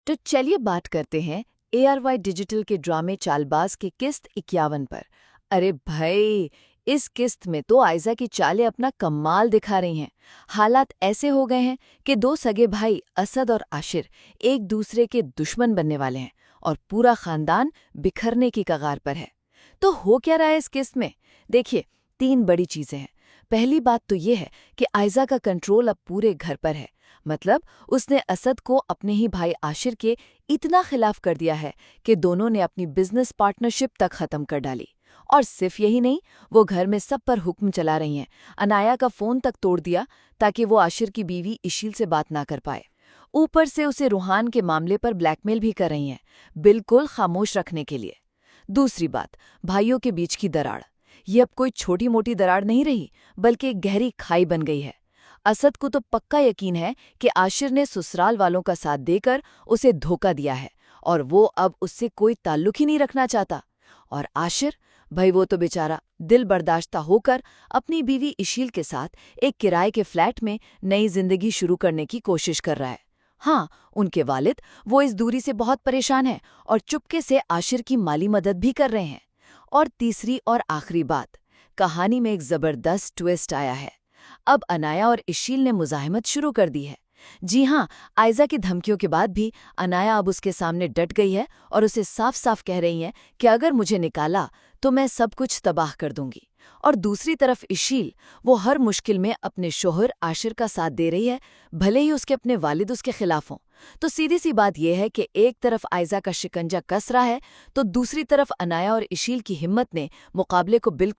तो चलिए बात करते हैं ARY डिजिटल के ड्रामे चालबाज की किस्त 51 पर। अरे भाई, इस किस्त में तो आयजा की चालें अपना कमाल दिखा रही हैं। हालात ऐसे हो गए हैं कि दो सगे भाई असद और आशिर एक दूसरे के दुश्मन बनने वाले हैं और पूरा खानदान बिखरने की कगार पर है। तो हो क्या रहा है इस किस्त में? देखिए, 3 बड़ी चीजें हैं। पहली बात तो ये है कि आयजा का कंट्रोल अब पूरे घर पर है। मतलब उसने असद को अपने ही भाई आशिर के इतना खिलाफ कर दिया है कि दोनों ने अपनी बिजनेस पार्टनरशिप तक खत्म कर डाली। और सिर्फ यही नहीं, वो घर में सब पर हुक्म चला रही हैं। अनाया का फोन तक तोड़ दिया ताकि वो आशिर की बीवी इशील से बात ना कर पाए। ऊपर से उसे रूहान के मामले पर ब्लैकमेल भी कर रही हैं, बिल्कुल खामोश रखने के लिए। दूसरी बात, भाइयों के बीच की दरार। ये अब कोई छोटी मोटी दरार नहीं रही, बल्कि एक गहरी खाई बन गई है। असद को तो पक्का यकीन है कि आशिर ने ससुराल वालों का साथ देकर उसे धोखा दिया है और वो अब उससे कोई ताल्लुक ही नहीं रखना चाहता। और आशिर, भाई वो तो बेचारा दिल बर्दाश्ता होकर अपनी बीवी इशील के साथ एक किराए के फ्लैट में नई जिंदगी शुरू करने की कोशिश कर रहा है। हाँ, उनके वालिद वो इस दूरी से बहुत परेशान हैं और चुपके से आशिर की माली मदद भी कर रहे हैं। और तीसरी और आखिरी बात, कहानी में एक जबरदस्त ट्विस्ट आया है। अब अनाया और इशील ने मुज़ाहिमत शुरू कर दी है। जी हाँ, आयजा की धमकियों के बाद भी अनाया अब उसके सामने डट गई है और उसे साफ साफ कह रही है कि अगर मुझे निकाला तो मैं सब कुछ तबाह कर दूंगी। और दूसरी तरफ इशील, वो हर मुश्किल में अपने शोहर आशिर का साथ दे रही है, भले ही उसके अपने वालिद उसके खिलाफ हों। तो सीधी सी बात यह है कि एक तरफ आयजा का शिकंजा कस रहा है, तो दूसरी तरफ अनाया और इशील की हिम्मत ने मुकाबले को बिल्कुल